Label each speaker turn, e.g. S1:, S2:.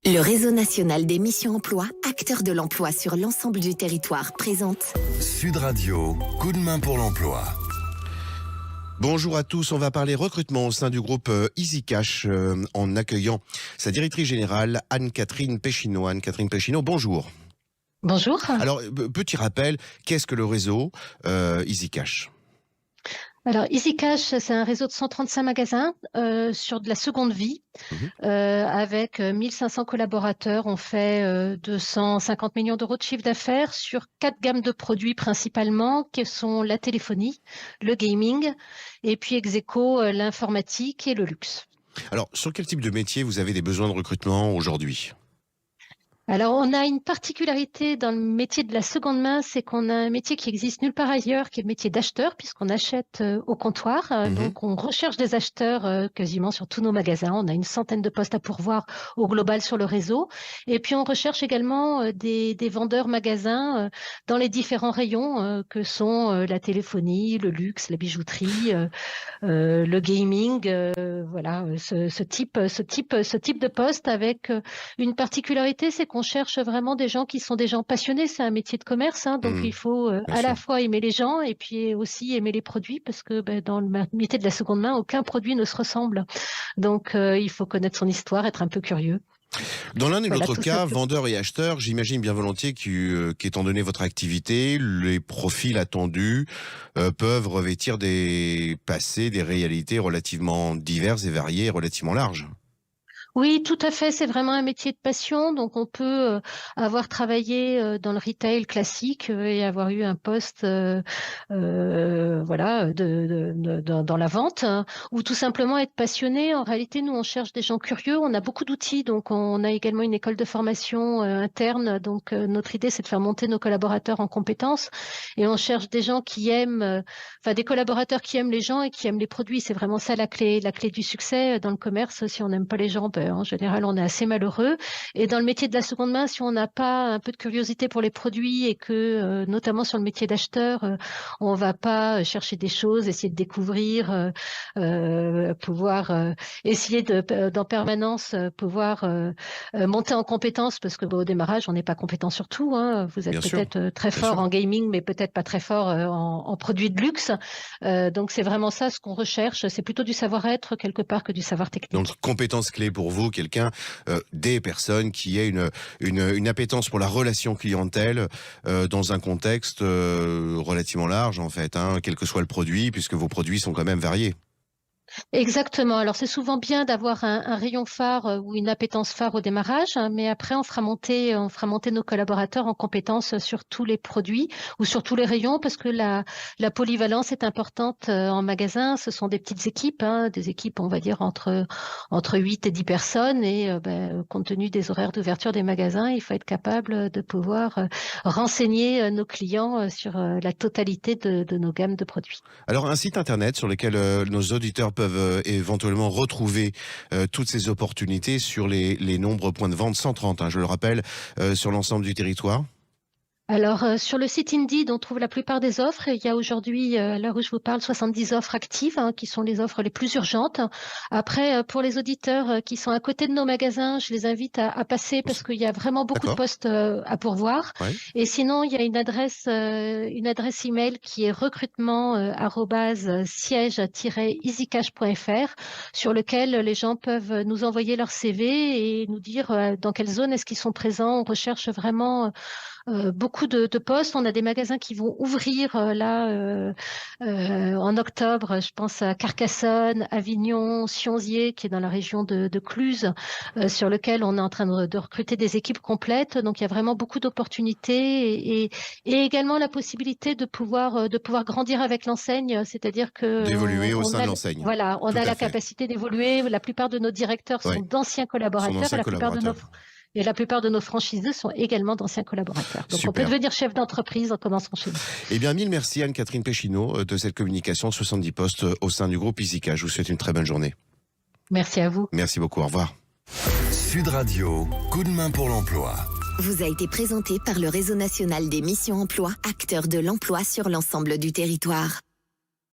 S1: Le réseau national des missions emploi, acteur de l'emploi sur l'ensemble du territoire, présente
S2: Sud Radio, coup de main pour l'emploi.
S3: Bonjour à tous, on va parler recrutement au sein du groupe EasyCash en accueillant sa directrice générale Anne-Catherine Péchineau. Anne-Catherine Péchineau, bonjour.
S4: Bonjour.
S3: Alors, petit rappel, qu'est-ce que le réseau EasyCash ?
S4: Alors, EasyCash, c'est un réseau de 135 magasins sur de la seconde vie, avec 1500 collaborateurs. On fait 250 millions d'euros de chiffre d'affaires sur 4 gammes de produits principalement, qui sont la téléphonie, le gaming, et puis ex aequo, l'informatique et le luxe.
S3: Alors, sur quel type de métier vous avez des besoins de recrutement aujourd'hui ?
S4: Alors, on a une particularité dans le métier de la seconde main, c'est qu'on a un métier qui existe nulle part ailleurs, qui est le métier d'acheteur, puisqu'on achète au comptoir. Donc, on recherche des acheteurs quasiment sur tous nos magasins. On a une centaine de postes à pourvoir au global sur le réseau. Et puis, on recherche également des vendeurs magasins dans les différents rayons que sont la téléphonie, le luxe, la bijouterie, le gaming. Voilà, ce type de poste avec une particularité, c'est qu'on cherche vraiment des gens qui sont des gens passionnés. C'est un métier de commerce, donc il faut à la fois aimer les gens et puis aussi aimer les produits, parce que dans le métier de la seconde main, aucun produit ne se ressemble. Donc il faut connaître son histoire, être un peu curieux.
S3: Dans l'un et
S4: Voilà,
S3: l'autre cas, vendeurs et acheteurs, j'imagine bien volontiers qu'étant donné votre activité, les profils attendus peuvent revêtir des passés, des réalités relativement diverses et variées, relativement larges.
S4: Oui, tout à fait. C'est vraiment un métier de passion. Donc, on peut avoir travaillé dans le retail classique et avoir eu un poste, voilà, dans la vente, ou tout simplement être passionné. En réalité, nous, on cherche des gens curieux. On a beaucoup d'outils. Donc, on a également une école de formation interne. Donc, notre idée, c'est de faire monter nos collaborateurs en compétences. Et on cherche des gens qui aiment, des collaborateurs qui aiment les gens et qui aiment les produits. C'est vraiment ça la clé du succès dans le commerce. Si on n'aime pas les gens, en général, on est assez malheureux. Et dans le métier de la seconde main, si on n'a pas un peu de curiosité pour les produits et que, notamment sur le métier d'acheteur, on va pas chercher des choses, essayer de découvrir, pouvoir essayer d'en permanence pouvoir monter en compétence, parce que au démarrage, on n'est pas compétent sur tout. Vous êtes peut-être très fort en gaming, mais peut-être pas très fort en produits de luxe. Donc, c'est vraiment ça ce qu'on recherche. C'est plutôt du savoir-être quelque part que du savoir technique.
S3: Donc, compétence clé pour vous, quelqu'un, des personnes qui aient une appétence pour la relation clientèle dans un contexte relativement large, en fait, quel que soit le produit, puisque vos produits sont quand même variés.
S4: Exactement. Alors, c'est souvent bien d'avoir un rayon phare ou une appétence phare au démarrage, mais après, on fera monter nos collaborateurs en compétences sur tous les produits ou sur tous les rayons, parce que la polyvalence est importante en magasin. Ce sont des petites équipes, des équipes, on va dire, entre 8 et 10 personnes. Et compte tenu des horaires d'ouverture des magasins, il faut être capable de pouvoir renseigner nos clients sur la totalité de nos gammes de produits.
S3: Alors, un site internet sur lequel nos auditeurs peuvent éventuellement retrouver toutes ces opportunités sur les nombreux points de vente, 130, je le rappelle, sur l'ensemble du territoire.
S4: Alors, sur le site Indeed, on trouve la plupart des offres. Il y a aujourd'hui, à l'heure où je vous parle, 70 offres actives, qui sont les offres les plus urgentes. Après, pour les auditeurs qui sont à côté de nos magasins, je les invite à passer, parce qu'il y a vraiment beaucoup de postes à pourvoir. Ouais. Et sinon, il y a une adresse email qui est recrutement@siège-easycash.fr, sur lequel les gens peuvent nous envoyer leur CV et nous dire dans quelle zone est-ce qu'ils sont présents. On recherche vraiment beaucoup de postes. On a des magasins qui vont ouvrir en octobre. Je pense à Carcassonne, Avignon, Sionzier, qui est dans la région de Cluse, sur lequel on est en train de recruter des équipes complètes. Donc, il y a vraiment beaucoup d'opportunités et également la possibilité de pouvoir grandir avec l'enseigne, c'est-à-dire que
S3: d'évoluer au sein de l'enseigne.
S4: Voilà, on a la capacité d'évoluer. La plupart de nos directeurs sont d'anciens collaborateurs. Et la plupart de nos franchisés sont également d'anciens collaborateurs. Donc, on peut devenir chef d'entreprise en commençant chez nous.
S3: Eh bien, mille merci Anne-Catherine Péchineau de cette communication, 70 postes au sein du groupe EasyCash. Je vous souhaite une très bonne journée.
S4: Merci à vous.
S3: Merci beaucoup, au revoir.
S2: Sud Radio, coup de main pour l'emploi.
S1: Vous a été présenté par le réseau national des missions emploi, acteur de l'emploi sur l'ensemble du territoire.